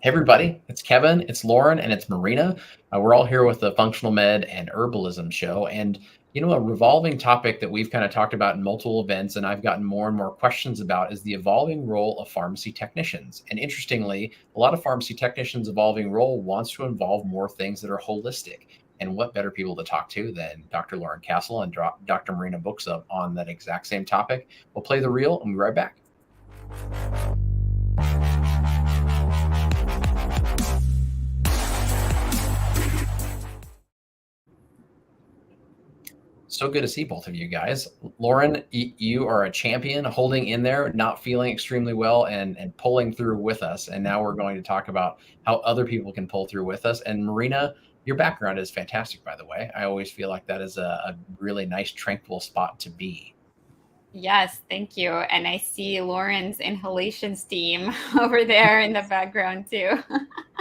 Hey everybody, it's Kevin, it's Lauren, and it's Marina. We're all here with the Functional Med and Herbalism show. And, a revolving topic that we've kind of talked about in multiple events, and I've gotten more and more questions about, is the evolving role of pharmacy technicians. And interestingly, a lot of pharmacy technicians' evolving role wants to involve more things that are holistic. And what better people to talk to than Dr. Lauren Castle and Dr. Marina Buxa on that exact same topic? We'll play the reel and we'll be right back. So good to see both of you guys. Lauren, you are a champion, holding in there, not feeling extremely well, and pulling through with us. And now we're going to talk about how other people can pull through with us. And Marina, your background is fantastic, by the way. I always feel like that is a really nice, tranquil spot to be. Yes, thank you. And I see Lauren's inhalation steam over there in the background too.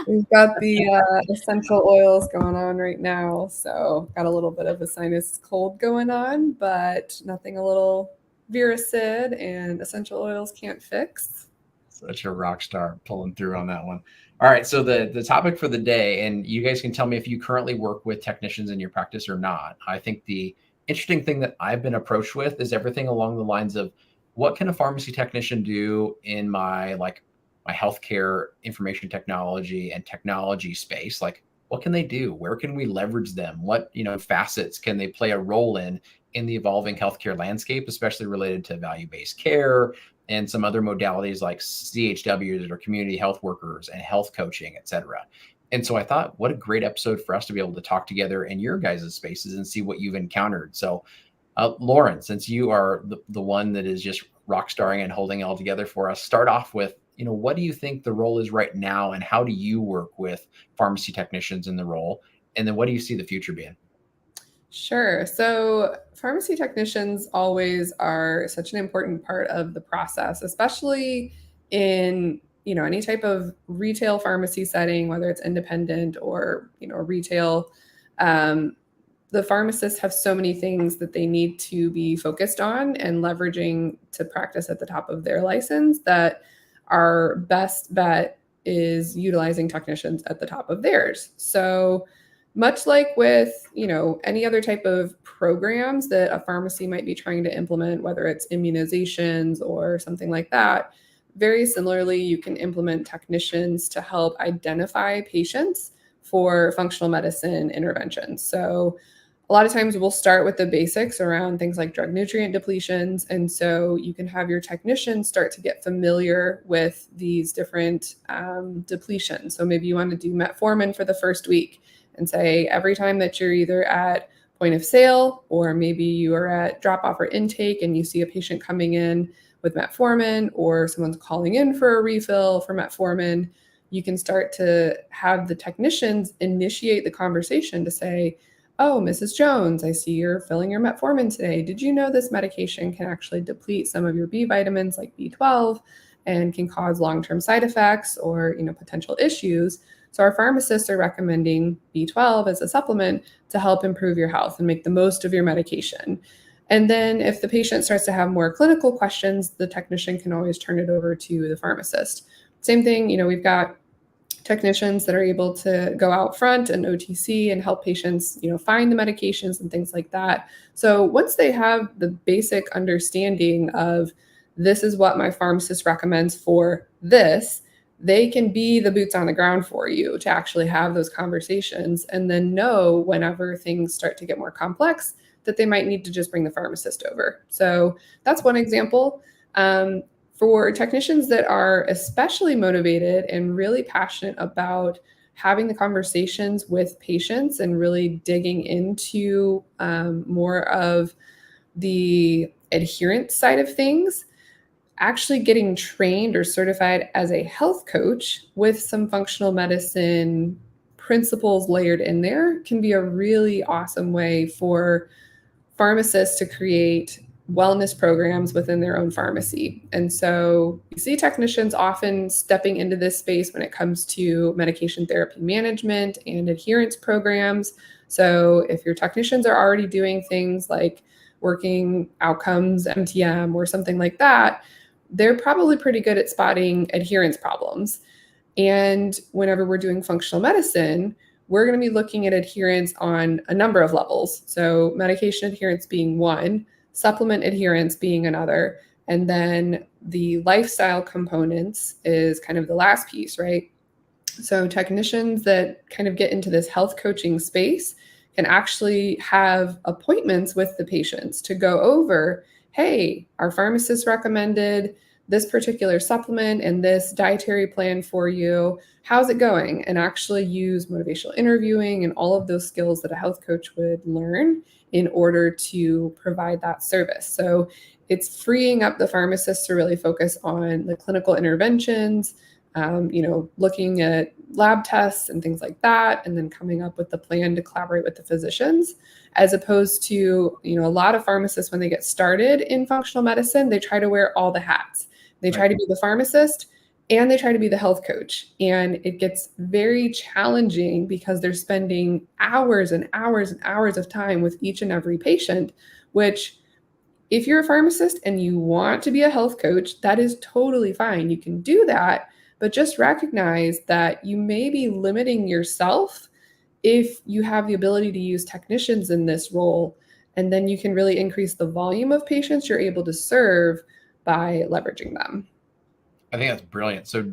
We've got the essential oils going on right now. So got a little bit of a sinus cold going on, but nothing a little Viracid and essential oils can't fix. Such a rock star pulling through on that one. All right. So the topic for the day, and you guys can tell me if you currently work with technicians in your practice or not. I think the interesting thing that I've been approached with is everything along the lines of what can a pharmacy technician do in my healthcare information technology and technology space? Like, what can they do? Where can we leverage them? What, facets can they play a role in the evolving healthcare landscape, especially related to value-based care and some other modalities like CHWs or community health workers and health coaching, et cetera. And so I thought, what a great episode for us to be able to talk together in your guys' spaces and see what you've encountered. So, Lauren, since you are the one that is just rock starring and holding it all together for us, start off with, what do you think the role is right now, and how do you work with pharmacy technicians in the role? And then what do you see the future being? Sure. So pharmacy technicians always are such an important part of the process, especially in any type of retail pharmacy setting, whether it's independent or retail. The pharmacists have so many things that they need to be focused on and leveraging to practice at the top of their license, that our best bet is utilizing technicians at the top of theirs. So much like with any other type of programs that a pharmacy might be trying to implement, whether it's immunizations or something like that, very similarly, you can implement technicians to help identify patients for functional medicine interventions. So a lot of times we'll start with the basics around things like drug nutrient depletions. And so you can have your technicians start to get familiar with these different depletions. So maybe you want to do metformin for the first week and say every time that you're either at point of sale or maybe you are at drop off or intake and you see a patient coming in with metformin or someone's calling in for a refill for metformin, you can start to have the technicians initiate the conversation to say, oh, Mrs. Jones, I see you're filling your metformin today. Did you know this medication can actually deplete some of your B vitamins like B12 and can cause long-term side effects or potential issues? So our pharmacists are recommending B12 as a supplement to help improve your health and make the most of your medication. And then if the patient starts to have more clinical questions, the technician can always turn it over to the pharmacist. Same thing, we've got technicians that are able to go out front and OTC and help patients, find the medications and things like that. So once they have the basic understanding of this is what my pharmacist recommends for this, they can be the boots on the ground for you to actually have those conversations and then know whenever things start to get more complex that they might need to just bring the pharmacist over. So that's one example. For technicians that are especially motivated and really passionate about having the conversations with patients and really digging into more of the adherence side of things, actually getting trained or certified as a health coach with some functional medicine principles layered in there can be a really awesome way for pharmacists to create wellness programs within their own pharmacy. And so you see technicians often stepping into this space when it comes to medication therapy management and adherence programs. So if your technicians are already doing things like working outcomes, MTM, or something like that, they're probably pretty good at spotting adherence problems. And whenever we're doing functional medicine, we're going to be looking at adherence on a number of levels. So medication adherence being one, supplement adherence being another, and then the lifestyle components is kind of the last piece, right? So technicians that kind of get into this health coaching space can actually have appointments with the patients to go over, hey, our pharmacist recommended this particular supplement and this dietary plan for you. How's it going? And actually use motivational interviewing and all of those skills that a health coach would learn in order to provide that service. So it's freeing up the pharmacist to really focus on the clinical interventions, looking at lab tests and things like that, and then coming up with the plan to collaborate with the physicians, as opposed to, a lot of pharmacists, when they get started in functional medicine, they try to wear all the hats. They try to be the pharmacist and they try to be the health coach. And it gets very challenging because they're spending hours and hours and hours of time with each and every patient, which, if you're a pharmacist and you want to be a health coach, that is totally fine. You can do that, but just recognize that you may be limiting yourself if you have the ability to use technicians in this role. And then you can really increase the volume of patients you're able to serve by leveraging them. I think that's brilliant. So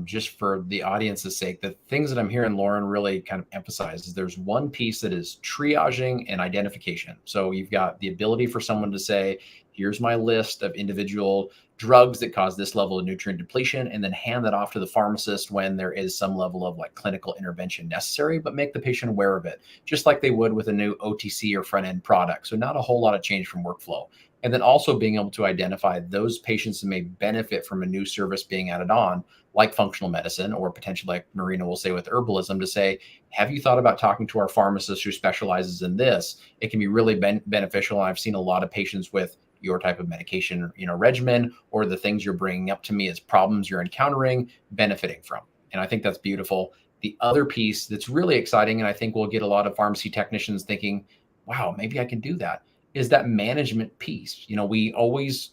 just for the audience's sake, the things that I'm hearing Lauren really kind of emphasize is there's one piece that is triaging and identification. So you've got the ability for someone to say, here's my list of individual drugs that cause this level of nutrient depletion, and then hand that off to the pharmacist when there is some level of like clinical intervention necessary, but make the patient aware of it, just like they would with a new OTC or front end product. So not a whole lot of change from workflow. And then also being able to identify those patients that may benefit from a new service being added on, like functional medicine, or potentially like Marina will say with herbalism, to say, have you thought about talking to our pharmacist who specializes in this? It can be really beneficial. And I've seen a lot of patients with your type of medication, regimen, or the things you're bringing up to me as problems you're encountering, benefiting from. And I think that's beautiful. The other piece that's really exciting, and I think we'll get a lot of pharmacy technicians thinking, wow, maybe I can do that, is that management piece. We always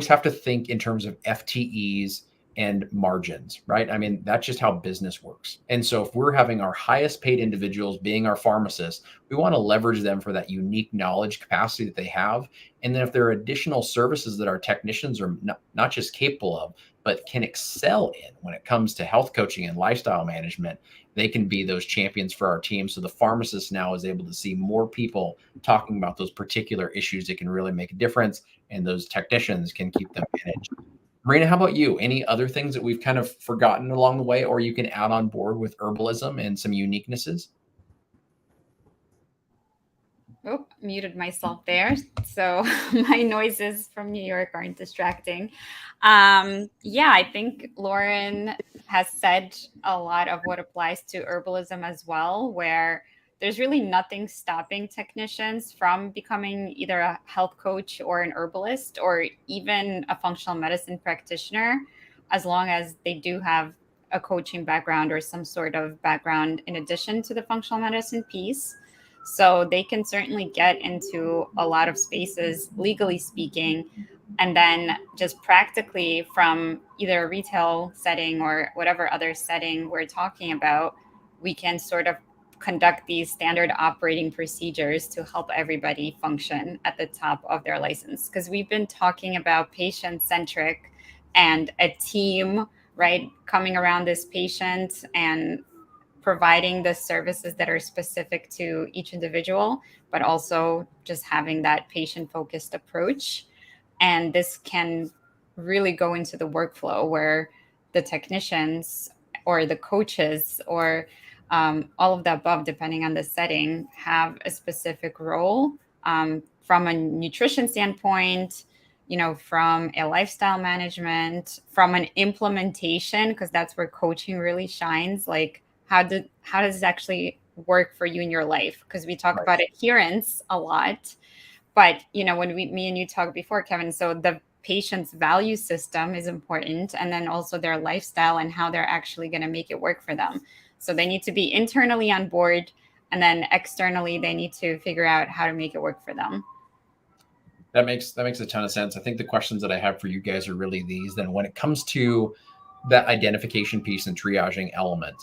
have to think in terms of FTEs and margins, right? I mean, that's just how business works. And so if we're having our highest paid individuals being our pharmacists, we want to leverage them for that unique knowledge capacity that they have. And then if there are additional services that our technicians are not just capable of, but can excel in when it comes to health coaching and lifestyle management, they can be those champions for our team. So the pharmacist now is able to see more people talking about those particular issues that can really make a difference, and those technicians can keep them managed. Marina, how about you? Any other things that we've kind of forgotten along the way, or you can add on board with herbalism and some uniquenesses? Oh, muted myself there. So my noises from New York aren't distracting. Yeah, I think Lauren has said a lot of what applies to herbalism as well, where there's really nothing stopping technicians from becoming either a health coach or an herbalist or even a functional medicine practitioner, as long as they do have a coaching background or some sort of background in addition to the functional medicine piece. So they can certainly get into a lot of spaces, legally speaking, and then just practically from either a retail setting or whatever other setting we're talking about, we can sort of conduct these standard operating procedures to help everybody function at the top of their license. Because we've been talking about patient-centric and a team, right, coming around this patient and providing the services that are specific to each individual, but also just having that patient-focused approach. And this can really go into the workflow where the technicians or the coaches or all of the above, depending on the setting, have a specific role from a nutrition standpoint, from a lifestyle management, from an implementation, because that's where coaching really shines. Like, how does this actually work for you in your life? Because we talk about adherence a lot, but when me and you talked before, Kevin, so the patient's value system is important, and then also their lifestyle and how they're actually going to make it work for them. So they need to be internally on board, and then externally they need to figure out how to make it work for them. That makes a ton of sense. I think the questions that I have for you guys are really these. Then when it comes to that identification piece and triaging element,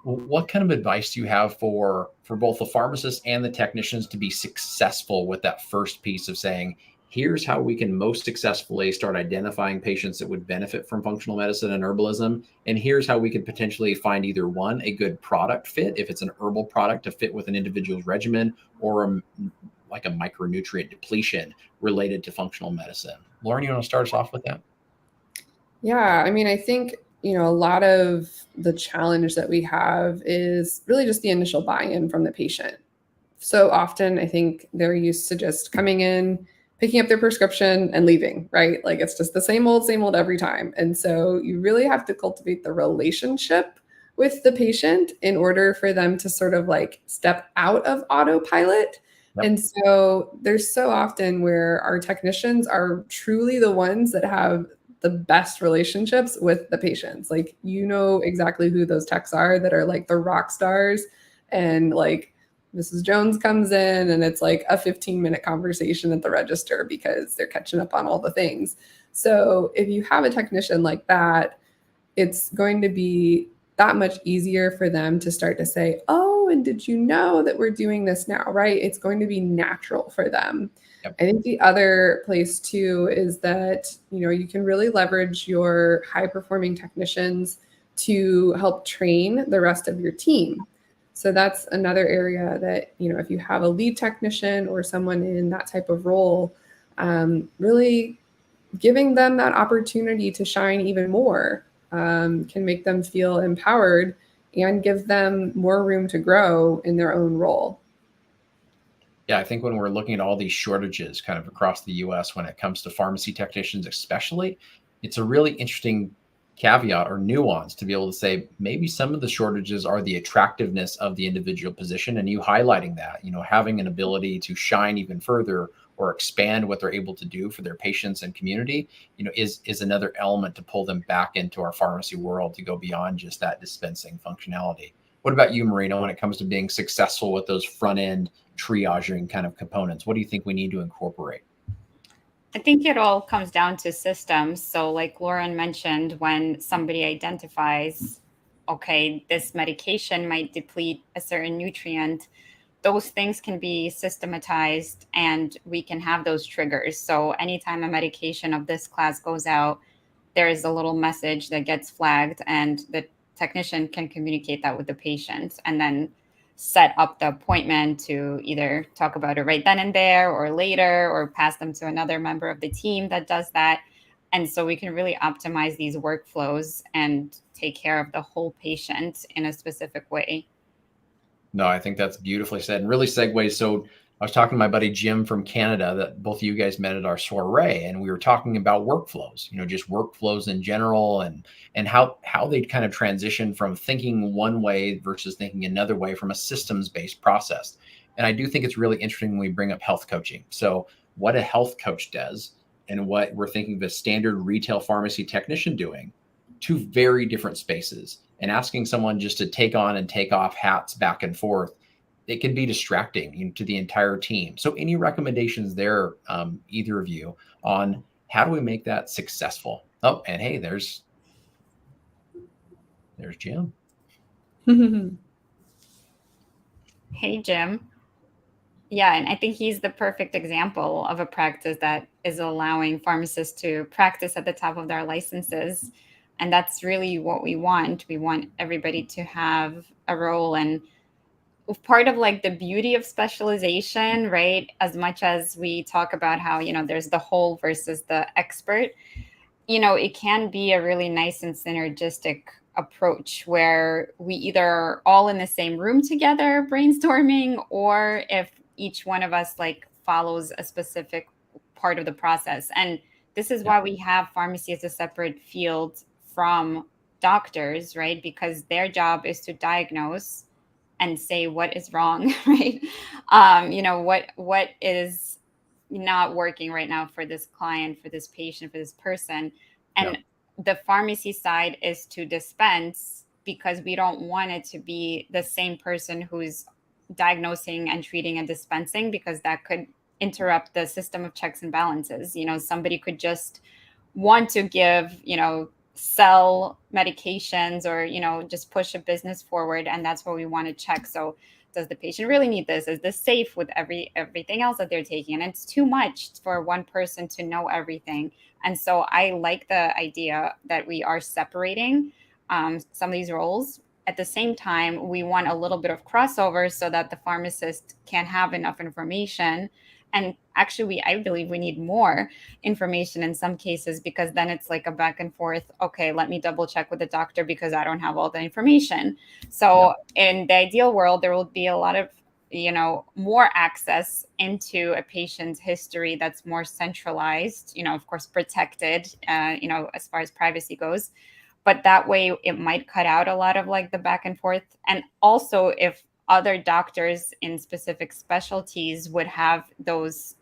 what kind of advice do you have for both the pharmacists and the technicians to be successful with that first piece of saying, here's how we can most successfully start identifying patients that would benefit from functional medicine and herbalism, and here's how we could potentially find either one, a good product fit if it's an herbal product to fit with an individual's regimen, or like a micronutrient depletion related to functional medicine. Lauren, you want to start us off with that? Yeah, I mean, I think, a lot of the challenge that we have is really just the initial buy-in from the patient. So often, I think they're used to just coming in, picking up their prescription and leaving, right? Like it's just the same old every time. And so you really have to cultivate the relationship with the patient in order for them to sort of like step out of autopilot. Yep. And so there's so often where our technicians are truly the ones that have the best relationships with the patients. Like, exactly who those techs are that are like the rock stars, and like Mrs. Jones comes in and it's like a 15-minute conversation at the register because they're catching up on all the things. So if you have a technician like that, it's going to be that much easier for them to start to say, oh, and did you know that we're doing this now, right? It's going to be natural for them. Yep. I think the other place too is that, you can really leverage your high performing technicians to help train the rest of your team. So that's another area that, if you have a lead technician or someone in that type of role, really giving them that opportunity to shine even more can make them feel empowered and give them more room to grow in their own role. Yeah, I think when we're looking at all these shortages kind of across the US when it comes to pharmacy technicians, especially, it's a really interesting caveat or nuance to be able to say maybe some of the shortages are the attractiveness of the individual position, and you highlighting that, having an ability to shine even further or expand what they're able to do for their patients and community, is another element to pull them back into our pharmacy world to go beyond just that dispensing functionality. What about you, Marina, when it comes to being successful with those front end triaging kind of components? What do you think we need to incorporate? I think it all comes down to systems. So, like Lauren mentioned, when somebody identifies, okay, this medication might deplete a certain nutrient, those things can be systematized and we can have those triggers. So, anytime a medication of this class goes out, there is a little message that gets flagged, and the technician can communicate that with the patient and then set up the appointment to either talk about it right then and there or later, or pass them to another member of the team that does that. And so we can really optimize these workflows and take care of the whole patient in a specific way. No, I think that's beautifully said and really segues. So I was talking to my buddy Jim from Canada that both of you guys met at our soiree, and we were talking about workflows, just workflows in general, and how they kind of transition from thinking one way versus thinking another way from a systems-based process. And I do think it's really interesting when we bring up health coaching. So what a health coach does and what we're thinking of a standard retail pharmacy technician doing, two very different spaces. And asking someone just to take on and take off hats back and forth, it can be distracting to the entire team. So any recommendations there, either of you, on how do we make that successful? Oh, and hey, there's Jim. Hey, Jim. Yeah, and I think he's the perfect example of a practice that is allowing pharmacists to practice at the top of their licenses. And that's really what we want. We want everybody to have a role. And part of like the beauty of specialization, right? As much as we talk about how, there's the whole versus the expert, it can be a really nice and synergistic approach where we either are all in the same room together brainstorming, or if each one of us like follows a specific part of the process. And this is why we have pharmacy as a separate field from doctors, right? Because their job is to diagnose and say what is wrong, right? What is not working right now for this client, for this patient, for this person. And the pharmacy side is to dispense, because we don't want it to be the same person who's diagnosing and treating and dispensing, because that could interrupt the system of checks and balances. Somebody could just want to give, sell medications or, just push a business forward. And that's what we want to check. So does the patient really need this? Is this safe with everything else that they're taking? And it's too much for one person to know everything. And so I like the idea that we are separating some of these roles. At the same time, we want a little bit of crossover so that the pharmacist can have enough information. And actually, I believe we need more information in some cases, because then it's like a back and forth. Okay, let me double check with the doctor because I don't have all the information. So in the ideal world, there will be a lot of, more access into a patient's history that's more centralized, of course, protected, as far as privacy goes. But that way it might cut out a lot of like the back and forth. And also, if other doctors in specific specialties would have those,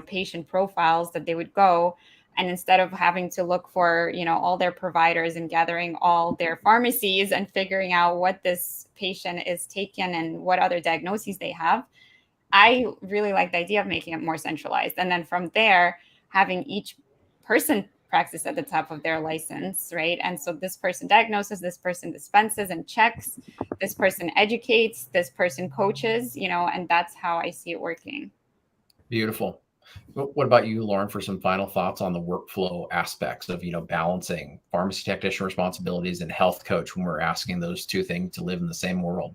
patient profiles that they would go, and instead of having to look for, all their providers and gathering all their pharmacies and figuring out what this patient is taking and what other diagnoses they have, I really like the idea of making it more centralized. And then from there, having each person practice at the top of their license, right? And so this person diagnoses, this person dispenses and checks, this person educates, this person coaches, and that's how I see it working. Beautiful. What about you, Lauren, for some final thoughts on the workflow aspects of, balancing pharmacy technician responsibilities and health coach when we're asking those two things to live in the same world?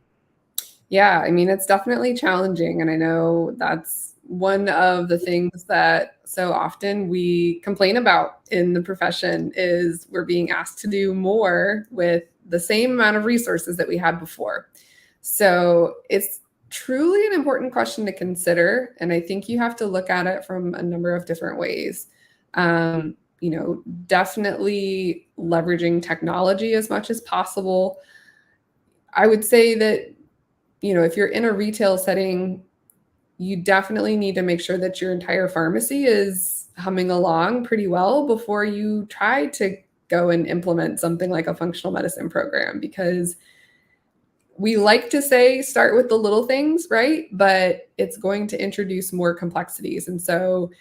Yeah, I mean, it's definitely challenging. And I know that's one of the things that so often we complain about in the profession is we're being asked to do more with the same amount of resources that we had before. So it's truly an important question to consider. And I think you have to look at it from a number of different ways. Definitely leveraging technology as much as possible. I would say that if you're in a retail setting, you definitely need to make sure that your entire pharmacy is humming along pretty well before you try to go and implement something like a functional medicine program, because we like to say start with the little things, right? But it's going to introduce more complexities. And so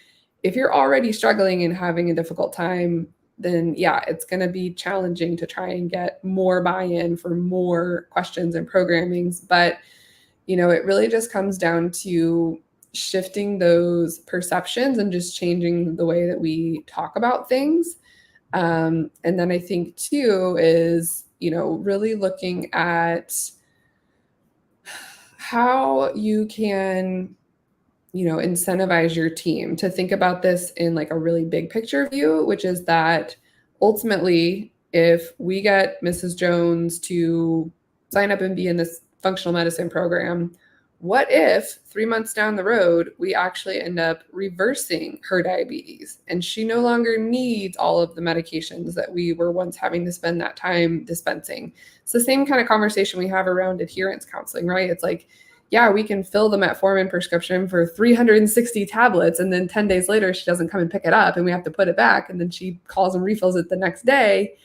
if you're already struggling and having a difficult time, then yeah, it's going to be challenging to try and get more buy-in for more questions and programmings. But, it really just comes down to shifting those perceptions and just changing the way that we talk about things. And then I think too is, really looking at how you can incentivize your team to think about this in like a really big picture view, which is that ultimately, if we get Mrs. Jones to sign up and be in this functional medicine program, what if 3 months down the road, we actually end up reversing her diabetes and she no longer needs all of the medications that we were once having to spend that time dispensing? It's the same kind of conversation we have around adherence counseling, right? It's like, yeah, we can fill the metformin prescription for 360 tablets, and then 10 days later, she doesn't come and pick it up, and we have to put it back, and then she calls and refills it the next day.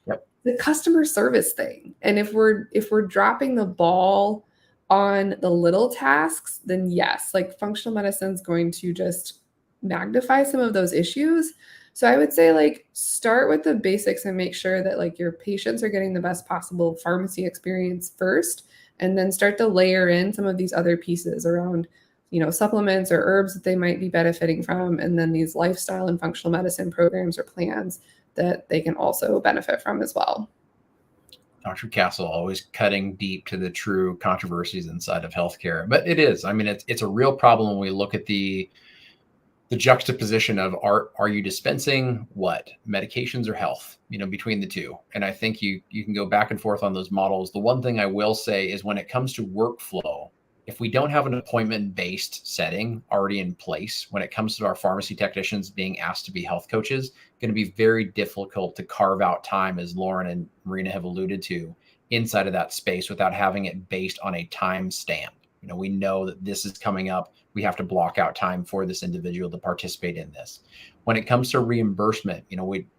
Yep. The customer service thing. And if we're dropping the ball on the little tasks, then yes, like functional medicine is going to just magnify some of those issues. So I would say like start with the basics and make sure that like your patients are getting the best possible pharmacy experience first, and then start to layer in some of these other pieces around, supplements or herbs that they might be benefiting from, and then these lifestyle and functional medicine programs or plans that they can also benefit from as well. Dr. Castle always cutting deep to the true controversies inside of healthcare. But it is, I mean, it's a real problem when we look at the juxtaposition of are you dispensing what medications or health, between the two. And I think you can go back and forth on those models. The one thing I will say is when it comes to workflow, if we don't have an appointment-based setting already in place, when it comes to our pharmacy technicians being asked to be health coaches, going to be very difficult to carve out time, as Lauren and Marina have alluded to, inside of that space without having it based on a time stamp. We know that this is coming up. We have to block out time for this individual to participate in this. When it comes to reimbursement,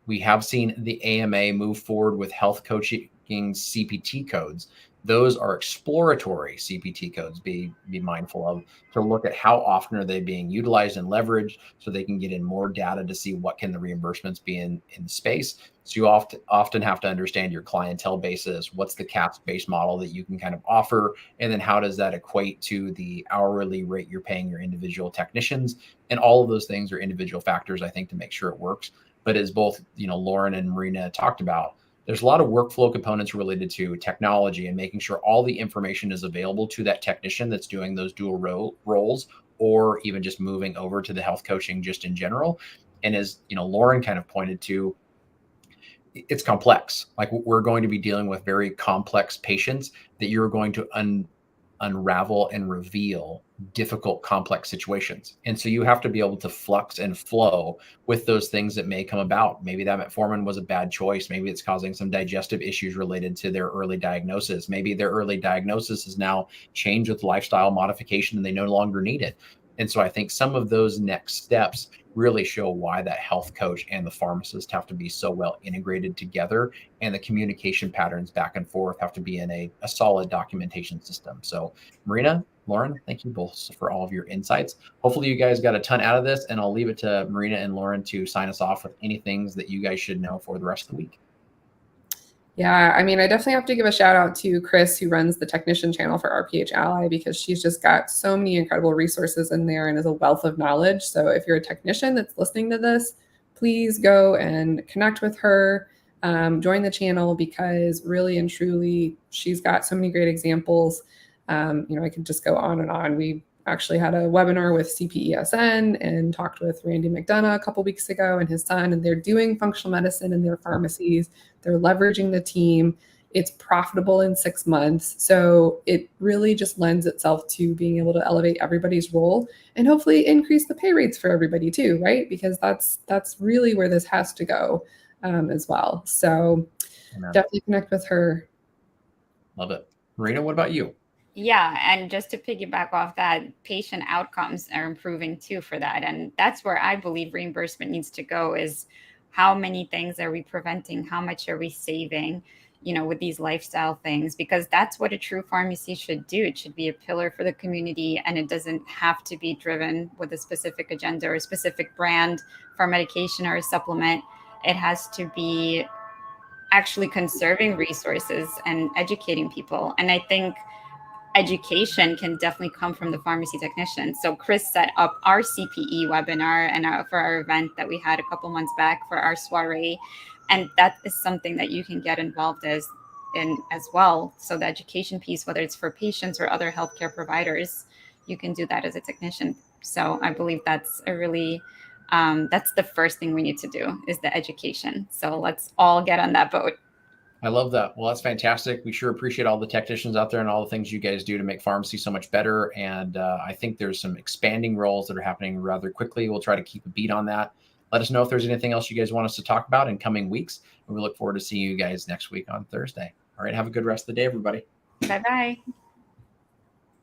we have seen the AMA move forward with health coaching CPT codes those are exploratory CPT codes. Be mindful of, to look at how often are they being utilized and leveraged, so they can get in more data to see what can the reimbursements be in the space. So you often have to understand your clientele basis, what's the caps-based model that you can kind of offer, and then how does that equate to the hourly rate you're paying your individual technicians. And all of those things are individual factors, I think, to make sure it works. But as both, Lauren and Marina talked about, there's a lot of workflow components related to technology and making sure all the information is available to that technician that's doing those dual roles, or even just moving over to the health coaching just in general. And as Lauren kind of pointed to, it's complex. Like, we're going to be dealing with very complex patients that you're going to unravel and reveal difficult, complex situations. And so you have to be able to flux and flow with those things that may come about. Maybe that metformin was a bad choice. Maybe it's causing some digestive issues related to their early diagnosis. Maybe their early diagnosis is now changed with lifestyle modification and they no longer need it. And so I think some of those next steps really show why that health coach and the pharmacist have to be so well integrated together, and the communication patterns back and forth have to be in a solid documentation system. So Marina, Lauren, thank you both for all of your insights. Hopefully you guys got a ton out of this, and I'll leave it to Marina and Lauren to sign us off with any things that you guys should know for the rest of the week. Yeah, I mean, I definitely have to give a shout out to Chris, who runs the technician channel for RPH Ally, because she's just got so many incredible resources in there and is a wealth of knowledge. So if you're a technician that's listening to this, please go and connect with her, join the channel, because really and truly, she's got so many great examples. I could just go on and on. We actually had a webinar with CPESN and talked with Randy McDonough a couple weeks ago and his son, and they're doing functional medicine in their pharmacies. They're leveraging the team. It's profitable in 6 months. So it really just lends itself to being able to elevate everybody's role and hopefully increase the pay rates for everybody too, right? Because that's really where this has to go as well. So definitely connect with her. Love it. Marina, what about you? Yeah, and just to piggyback off that, patient outcomes are improving too for that. And that's where I believe reimbursement needs to go, is how many things are we preventing? How much are we saving, with these lifestyle things? Because that's what a true pharmacy should do. It should be a pillar for the community, and it doesn't have to be driven with a specific agenda or a specific brand for medication or a supplement. It has to be actually conserving resources and educating people. And I think education can definitely come from the pharmacy technician. So Chris set up our CPE webinar and for our event that we had a couple months back for our soiree. And that is something that you can get involved in as well. So the education piece, whether it's for patients or other healthcare providers, you can do that as a technician. So I believe that's that's the first thing we need to do, is the education. So let's all get on that boat. I love that. Well, that's fantastic. We sure appreciate all the technicians out there and all the things you guys do to make pharmacy so much better. And I think there's some expanding roles that are happening rather quickly. We'll try to keep a beat on that. Let us know if there's anything else you guys want us to talk about in coming weeks. And we look forward to seeing you guys next week on Thursday. All right. Have a good rest of the day, everybody. Bye-bye.